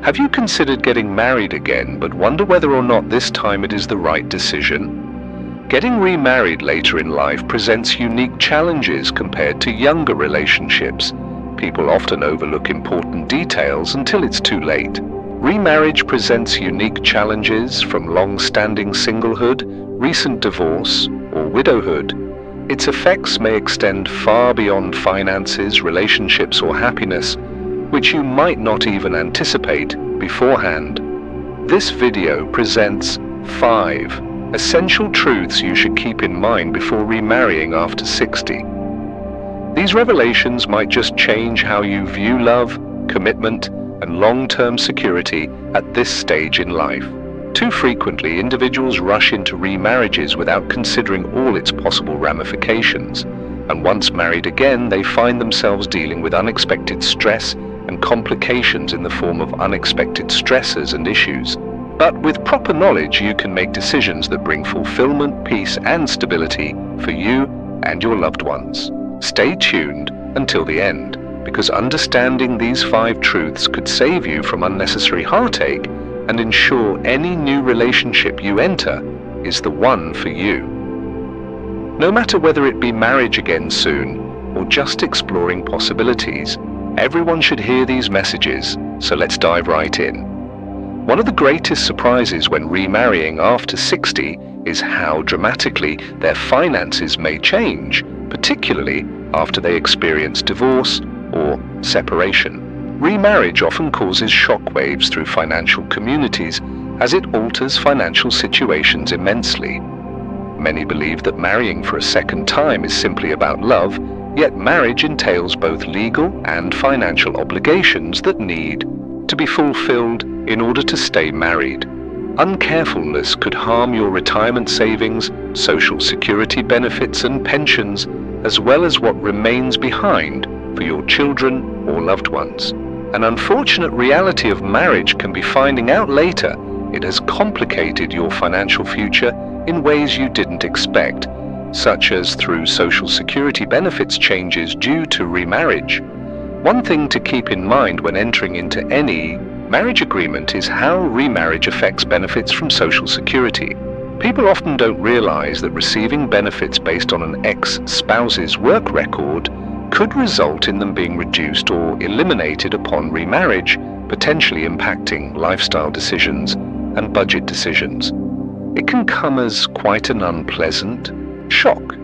Have you considered getting married again, but wonder whether or not this time it is the right decision? Getting remarried later in life presents unique challenges compared to younger relationships. People often overlook important details until it's too late. Remarriage presents unique challenges from long-standing singlehood, recent divorce, or widowhood. Its effects may extend far beyond finances, relationships, or happiness, which you might not even anticipate beforehand. This video presents 5 essential truths you should keep in mind before remarrying after 60. These revelations might just change how you view love, commitment, and long-term security at this stage in life. Too frequently, individuals rush into remarriages without considering all its possible ramifications, and once married again, they find themselves dealing with unexpected stress and complications in the form of unexpected stressors and issues. But with proper knowledge, you can make decisions that bring fulfillment, peace, and stability for you and your loved ones. Stay tuned until the end, because understanding these 5 truths could save you from unnecessary heartache and ensure any new relationship you enter is the one for you. No matter whether it be marriage again soon or just exploring possibilities, everyone should hear these messages, so let's dive right in. One of the greatest surprises when remarrying after 60 is how dramatically their finances may change, particularly after they experience divorce or separation. Remarriage often causes shockwaves through financial communities as it alters financial situations immensely. Many believe that marrying for a second time is simply about love, yet marriage entails both legal and financial obligations that need to be fulfilled in order to stay married. Uncarefulness could harm your retirement savings, social security benefits, and pensions, as well as what remains behind for your children or loved ones. An unfortunate reality of marriage can be finding out later it has complicated your financial future in ways you didn't expect, such as through social security benefits changes due to remarriage. One thing to keep in mind when entering into any marriage agreement is how remarriage affects benefits from Social Security. People often don't realize that receiving benefits based on an ex-spouse's work record could result in them being reduced or eliminated upon remarriage, potentially impacting lifestyle decisions and budget decisions. It can come as quite an unpleasant shock.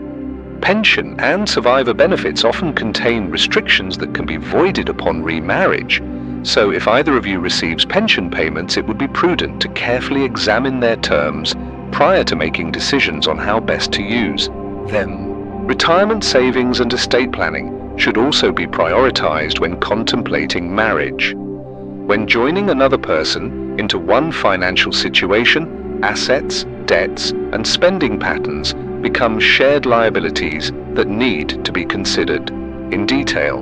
Pension and survivor benefits often contain restrictions that can be voided upon remarriage. So if either of you receives pension payments, it would be prudent to carefully examine their terms prior to making decisions on how best to use them. Retirement savings and estate planning should also be prioritized when contemplating marriage. When joining another person into one financial situation, assets, debts, and spending patterns become shared liabilities that need to be considered in detail.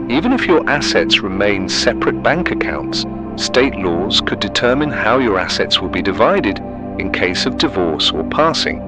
Even if your assets remain separate bank accounts, state laws could determine how your assets will be divided in case of divorce or passing,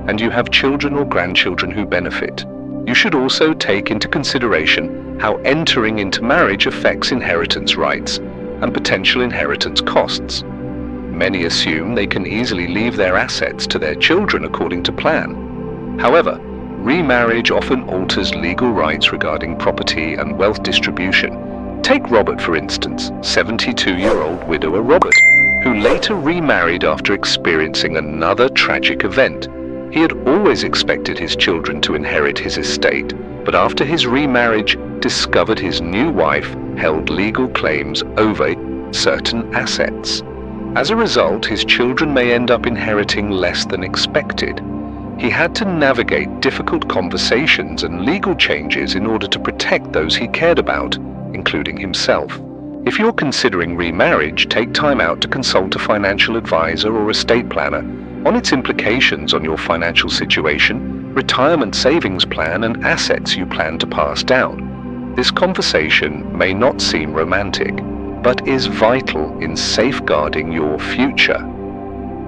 and you have children or grandchildren who benefit. You should also take into consideration how entering into marriage affects inheritance rights and potential inheritance costs. Many assume they can easily leave their assets to their children according to plan. However, remarriage often alters legal rights regarding property and wealth distribution. Take Robert, for instance, 72-year-old widower Robert, who later remarried after experiencing another tragic event. He had always expected his children to inherit his estate, but after his remarriage, discovered his new wife held legal claims over certain assets. As a result, his children may end up inheriting less than expected. He had to navigate difficult conversations and legal changes in order to protect those he cared about, including himself. If you're considering remarriage, take time out to consult a financial advisor or estate planner on its implications on your financial situation, retirement savings plan, and assets you plan to pass down. This conversation may not seem romantic, but is vital in safeguarding your future.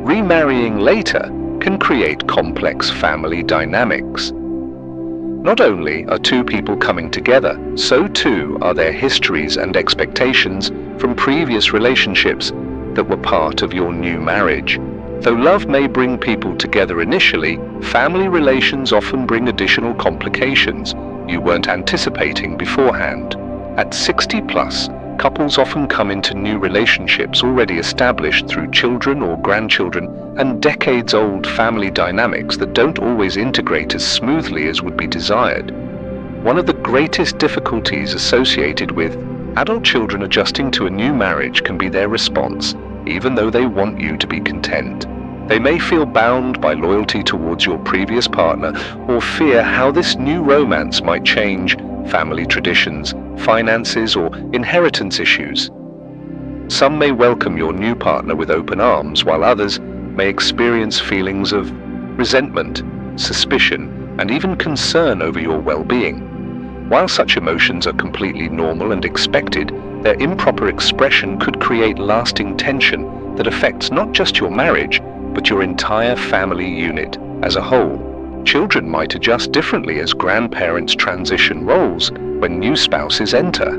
Remarrying later can create complex family dynamics. Not only are two people coming together, so too are their histories and expectations from previous relationships that were part of your new marriage. Though love may bring people together initially, family relations often bring additional complications you weren't anticipating beforehand. At 60 plus, couples often come into new relationships already established through children or grandchildren and decades-old family dynamics that don't always integrate as smoothly as would be desired. One of the greatest difficulties associated with adult children adjusting to a new marriage can be their response, even though they want you to be content. They may feel bound by loyalty towards your previous partner or fear how this new romance might change family traditions, finances, or inheritance issues. Some may welcome your new partner with open arms, while others may experience feelings of resentment, suspicion, and even concern over your well-being. While such emotions are completely normal and expected, their improper expression could create lasting tension that affects not just your marriage, but your entire family unit as a whole. Children might adjust differently as grandparents transition roles when new spouses enter.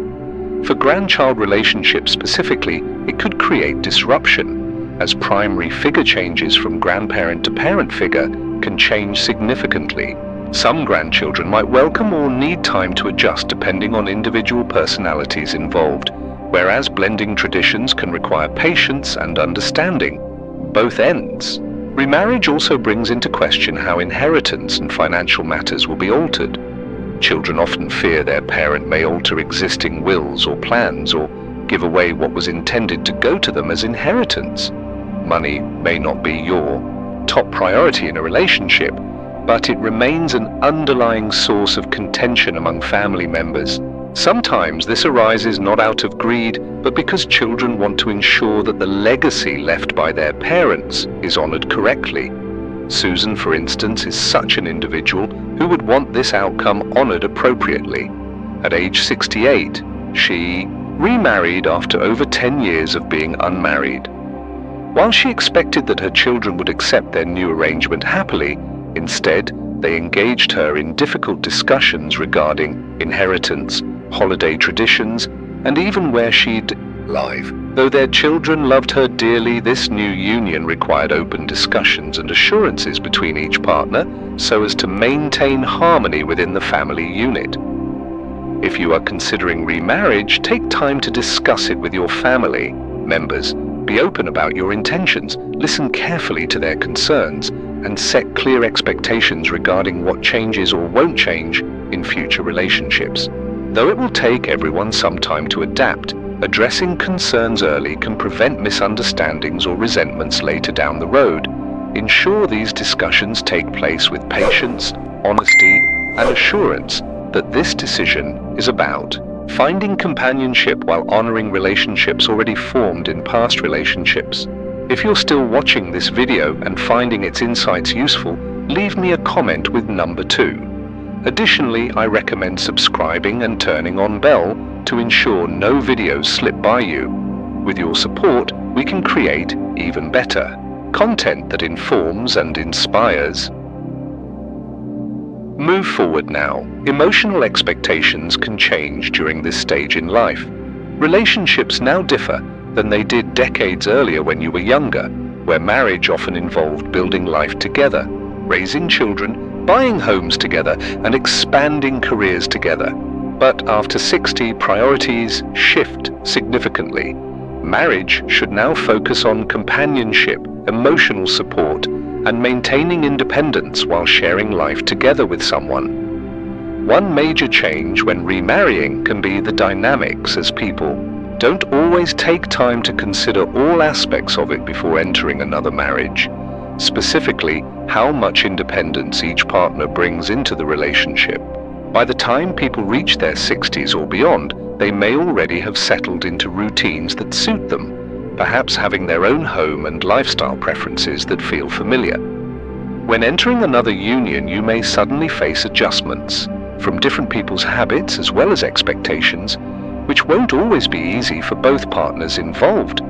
For grandchild relationships specifically, it could create disruption, as primary figure changes from grandparent to parent figure can change significantly. Some grandchildren might welcome or need time to adjust depending on individual personalities involved, whereas blending traditions can require patience and understanding, both ends. Remarriage also brings into question how inheritance and financial matters will be altered. Children often fear their parent may alter existing wills or plans or give away what was intended to go to them as inheritance. Money may not be your top priority in a relationship, but it remains an underlying source of contention among family members. Sometimes this arises not out of greed, but because children want to ensure that the legacy left by their parents is honored correctly. Susan, for instance, is such an individual who would want this outcome honored appropriately. At age 68, she remarried after over 10 years of being unmarried. While she expected that her children would accept their new arrangement happily, instead, they engaged her in difficult discussions regarding inheritance, holiday traditions, and even where she'd live. Though their children loved her dearly, this new union required open discussions and assurances between each partner so as to maintain harmony within the family unit. If you are considering remarriage, take time to discuss it with your family members. Be open about your intentions, listen carefully to their concerns, and set clear expectations regarding what changes or won't change in future relationships. Though it will take everyone some time to adapt, addressing concerns early can prevent misunderstandings or resentments later down the road. Ensure these discussions take place with patience, honesty, and assurance that this decision is about finding companionship while honoring relationships already formed in past relationships. If you're still watching this video and finding its insights useful, leave me a comment with number 2. Additionally, I recommend subscribing and turning on bell to ensure no videos slip by you. With your support, we can create even better content that informs and inspires. Move forward now. Emotional expectations can change during this stage in life. Relationships now differ than they did decades earlier when you were younger, where marriage often involved building life together, raising children, buying homes together, and expanding careers together. But after 60, priorities shift significantly. Marriage should now focus on companionship, emotional support, and maintaining independence while sharing life together with someone. One major change when remarrying can be the dynamics, as people don't always take time to consider all aspects of it before entering another marriage. Specifically, how much independence each partner brings into the relationship. By the time people reach their 60s or beyond, they may already have settled into routines that suit them, perhaps having their own home and lifestyle preferences that feel familiar. When entering another union, you may suddenly face adjustments from different people's habits as well as expectations, which won't always be easy for both partners involved.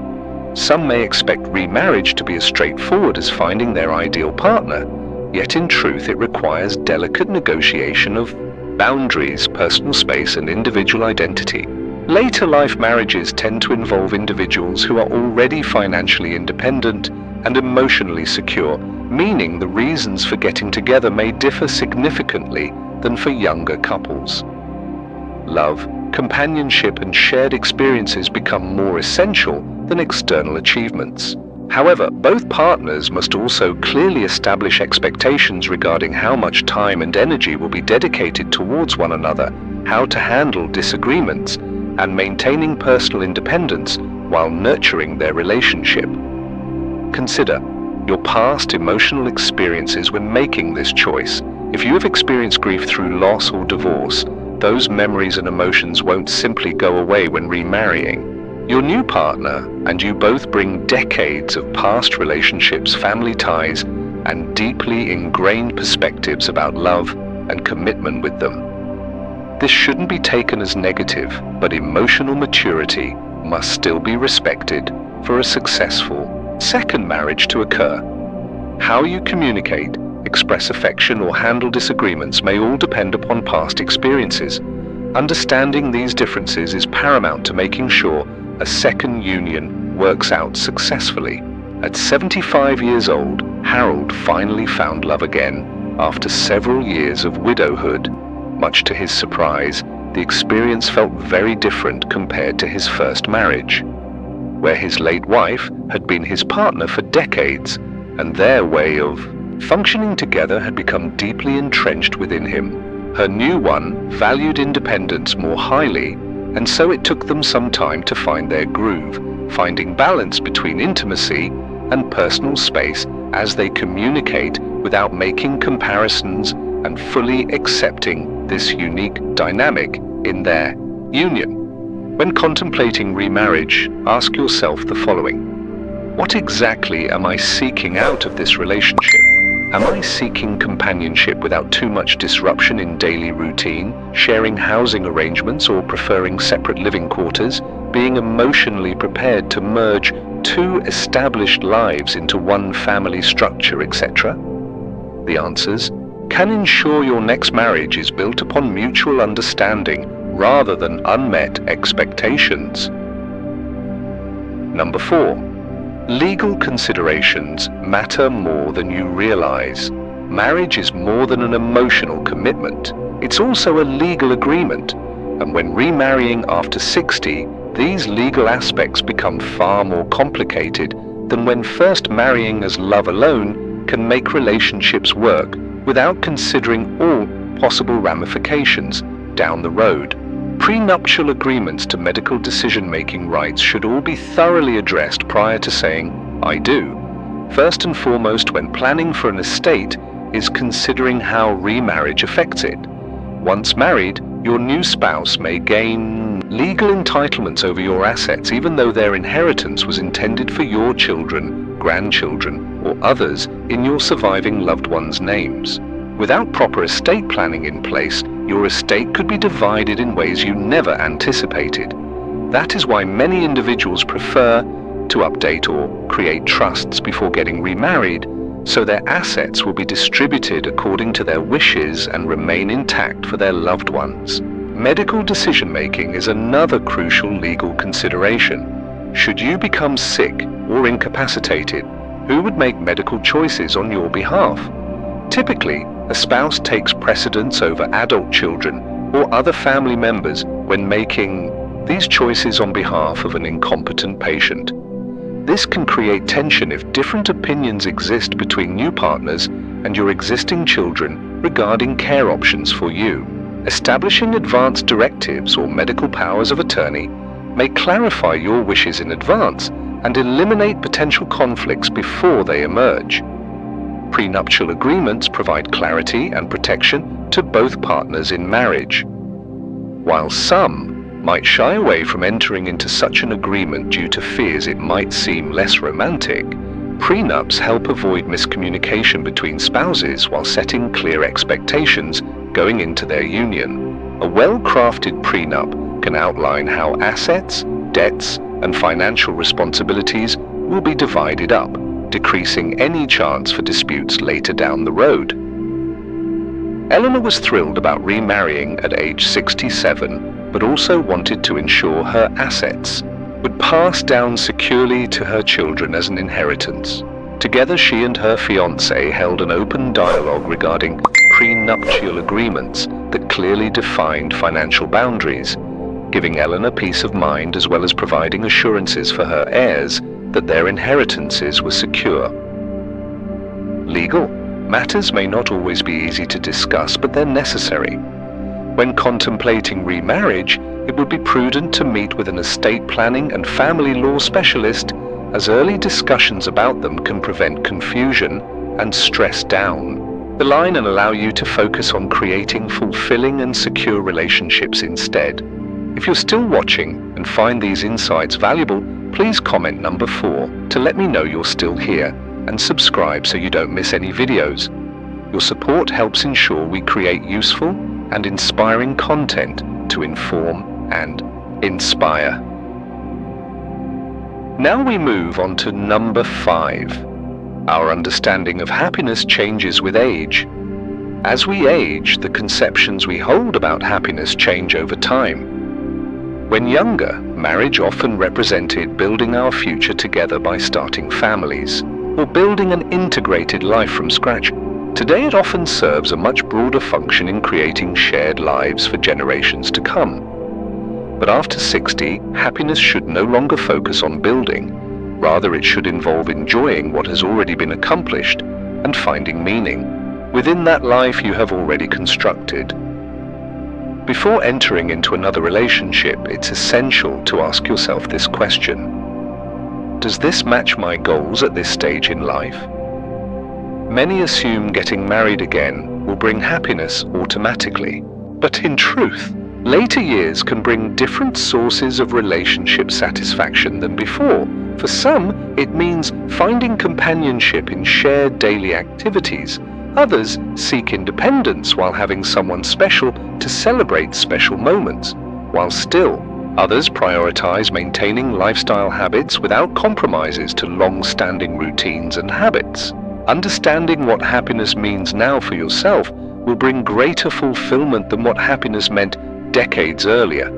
Some may expect remarriage to be as straightforward as finding their ideal partner, yet in truth it requires delicate negotiation of boundaries, personal space, and individual identity. Later life marriages tend to involve individuals who are already financially independent and emotionally secure, meaning the reasons for getting together may differ significantly than for younger couples. Love, companionship, and shared experiences become more essential than external achievements. However, both partners must also clearly establish expectations regarding how much time and energy will be dedicated towards one another, how to handle disagreements, and maintaining personal independence while nurturing their relationship. Consider your past emotional experiences when making this choice. If you have experienced grief through loss or divorce, those memories and emotions won't simply go away when remarrying. Your new partner and you both bring decades of past relationships, family ties, and deeply ingrained perspectives about love and commitment with them. This shouldn't be taken as negative, but emotional maturity must still be respected for a successful second marriage to occur. How you communicate, express affection, or handle disagreements may all depend upon past experiences. Understanding these differences is paramount to making sure a second union works out successfully. At 75 years old, Harold finally found love again after several years of widowhood. Much to his surprise, the experience felt very different compared to his first marriage, where his late wife had been his partner for decades, and their way of functioning together had become deeply entrenched within him. Her new one valued independence more highly, and so it took them some time to find their groove, finding balance between intimacy and personal space as they communicate without making comparisons and fully accepting this unique dynamic in their union. When contemplating remarriage, ask yourself the following. What exactly am I seeking out of this relationship? Am I seeking companionship without too much disruption in daily routine, sharing housing arrangements, or preferring separate living quarters, being emotionally prepared to merge two established lives into one family structure, etc.? The answers can ensure your next marriage is built upon mutual understanding rather than unmet expectations. Number 4. Legal considerations matter more than you realize. Marriage is more than an emotional commitment. It's also a legal agreement. And when remarrying after 60, these legal aspects become far more complicated than when first marrying as love alone can make relationships work without considering all possible ramifications down the road. Prenuptial agreements to medical decision-making rights should all be thoroughly addressed prior to saying, "I do." First and foremost, when planning for an estate, is considering how remarriage affects it. Once married, your new spouse may gain legal entitlements over your assets, even though their inheritance was intended for your children, grandchildren, or others in your surviving loved ones' names. Without proper estate planning in place, your estate could be divided in ways you never anticipated. That is why many individuals prefer to update or create trusts before getting remarried, so their assets will be distributed according to their wishes and remain intact for their loved ones. Medical decision-making is another crucial legal consideration. Should you become sick or incapacitated, who would make medical choices on your behalf? Typically, a spouse takes precedence over adult children or other family members when making these choices on behalf of an incompetent patient. This can create tension if different opinions exist between new partners and your existing children regarding care options for you. Establishing advance directives or medical powers of attorney may clarify your wishes in advance and eliminate potential conflicts before they emerge. Prenuptial agreements provide clarity and protection to both partners in marriage. While some might shy away from entering into such an agreement due to fears it might seem less romantic, prenups help avoid miscommunication between spouses while setting clear expectations going into their union. A well-crafted prenup can outline how assets, debts, and financial responsibilities will be divided up, decreasing any chance for disputes later down the road. Eleanor was thrilled about remarrying at age 67, but also wanted to ensure her assets would pass down securely to her children as an inheritance. Together, she and her fiancé held an open dialogue regarding prenuptial agreements that clearly defined financial boundaries, giving Eleanor peace of mind as well as providing assurances for her heirs that their inheritances were secure. Legal matters may not always be easy to discuss, but they're necessary. When contemplating remarriage, it would be prudent to meet with an estate planning and family law specialist, as early discussions about them can prevent confusion and stress down the line and allow you to focus on creating fulfilling and secure relationships instead. If you're still watching and find these insights valuable, please comment number 4 to let me know you're still here, and subscribe so you don't miss any videos. Your support helps ensure we create useful and inspiring content to inform and inspire. Now we move on to number 5. Our understanding of happiness changes with age. As we age, the conceptions we hold about happiness change over time. When younger, marriage often represented building our future together by starting families, or building an integrated life from scratch. Today it often serves a much broader function in creating shared lives for generations to come. But after 60, happiness should no longer focus on building. Rather, it should involve enjoying what has already been accomplished and finding meaning within that life you have already constructed. Before entering into another relationship, it's essential to ask yourself this question: does this match my goals at this stage in life? Many assume getting married again will bring happiness automatically, but in truth, later years can bring different sources of relationship satisfaction than before. For some, it means finding companionship in shared daily activities. Others seek independence while having someone special to celebrate special moments, while still others prioritize maintaining lifestyle habits without compromises to long-standing routines and habits. Understanding what happiness means now for yourself will bring greater fulfillment than what happiness meant decades earlier.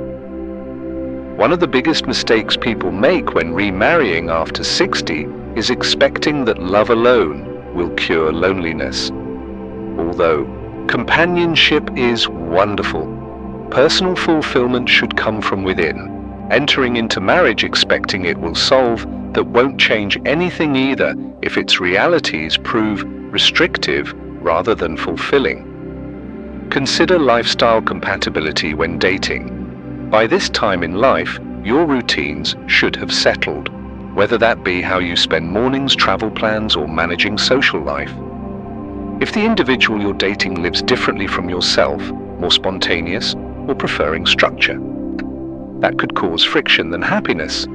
One of the biggest mistakes people make when remarrying after 60 is expecting that love alone will cure loneliness. Although companionship is wonderful, personal fulfillment should come from within. Entering into marriage expecting it will solve that won't change anything either if its realities prove restrictive rather than fulfilling. Consider lifestyle compatibility when dating. By this time in life, your routines should have settled, whether that be how you spend mornings, travel plans, or managing social life. If the individual you're dating lives differently from yourself, more spontaneous, or preferring structure, that could cause friction than happiness,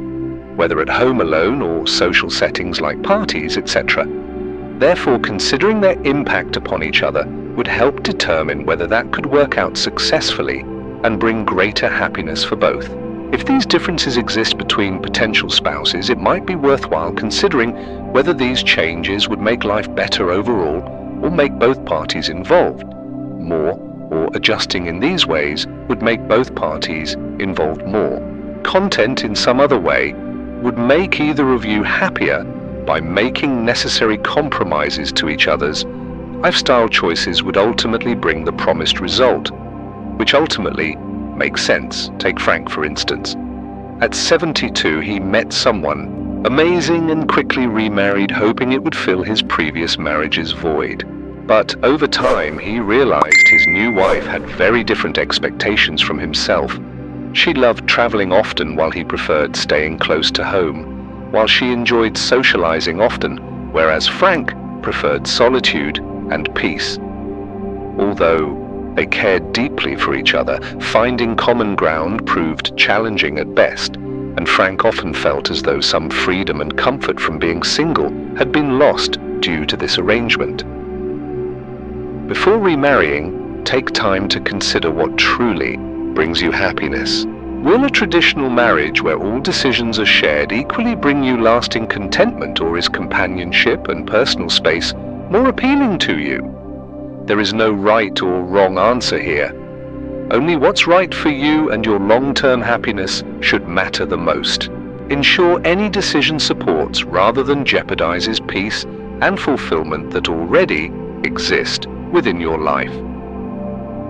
whether at home alone or social settings like parties, etc. Therefore, considering their impact upon each other would help determine whether that could work out successfully and bring greater happiness for both. If these differences exist between potential spouses, it might be worthwhile considering whether these changes would make life better overall or make both parties involved more, or adjusting in these ways would make both parties involved more. Content in some other way would make either of you happier by making necessary compromises to each other's lifestyle choices would ultimately bring the promised result, which ultimately makes sense. Take Frank, for instance. At 72, he met someone amazing and quickly remarried, hoping it would fill his previous marriage's void. But over time, he realized his new wife had very different expectations from himself. She loved traveling often while he preferred staying close to home, while she enjoyed socializing often, whereas Frank preferred solitude and peace. Although they cared deeply for each other, finding common ground proved challenging at best, and Frank often felt as though some freedom and comfort from being single had been lost due to this arrangement. Before remarrying, take time to consider what truly brings you happiness. Will a traditional marriage where all decisions are shared equally bring you lasting contentment, or is companionship and personal space more appealing to you? There is no right or wrong answer here. Only what's right for you and your long-term happiness should matter the most. Ensure any decision supports rather than jeopardizes peace and fulfillment that already exist within your life.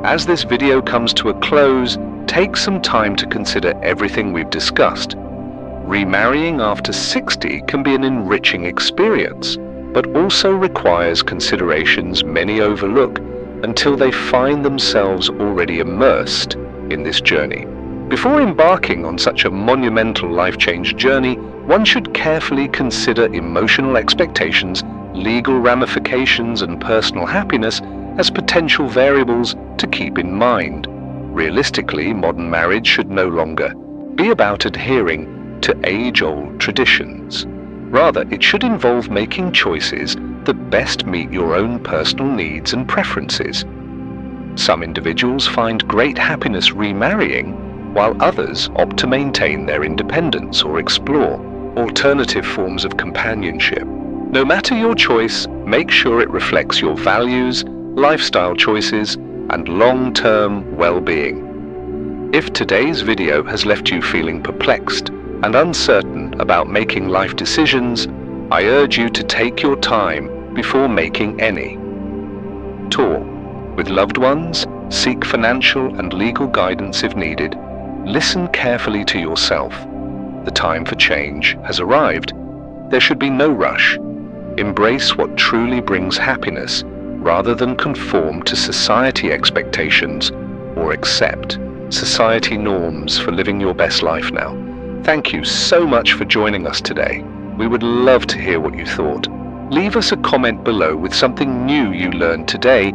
As this video comes to a close, take some time to consider everything we've discussed. Remarrying after 60 can be an enriching experience, but also requires considerations many overlook until they find themselves already immersed in this journey. Before embarking on such a monumental life change journey, one should carefully consider emotional expectations, legal ramifications, and personal happiness as potential variables to keep in mind. Realistically, modern marriage should no longer be about adhering to age-old traditions. Rather, it should involve making choices that best meet your own personal needs and preferences. Some individuals find great happiness remarrying, while others opt to maintain their independence or explore alternative forms of companionship. No matter your choice, make sure it reflects your values, lifestyle choices, and long-term well-being. If today's video has left you feeling perplexed and uncertain about making life decisions, I urge you to take your time before making any. Talk with loved ones, seek financial and legal guidance if needed. Listen carefully to yourself. The time for change has arrived. There should be no rush. Embrace what truly brings happiness rather than conform to society expectations or accept society norms for living your best life now. Thank you so much for joining us today. We would love to hear what you thought. Leave us a comment below with something new you learned today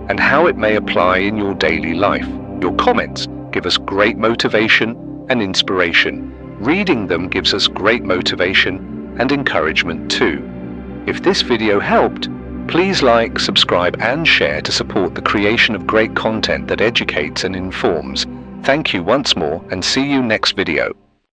and how it may apply in your daily life. Your comments give us great motivation and inspiration. Reading them gives us great motivation and encouragement too. If this video helped, please like, subscribe, and share to support the creation of great content that educates and informs. Thank you once more, and see you next video.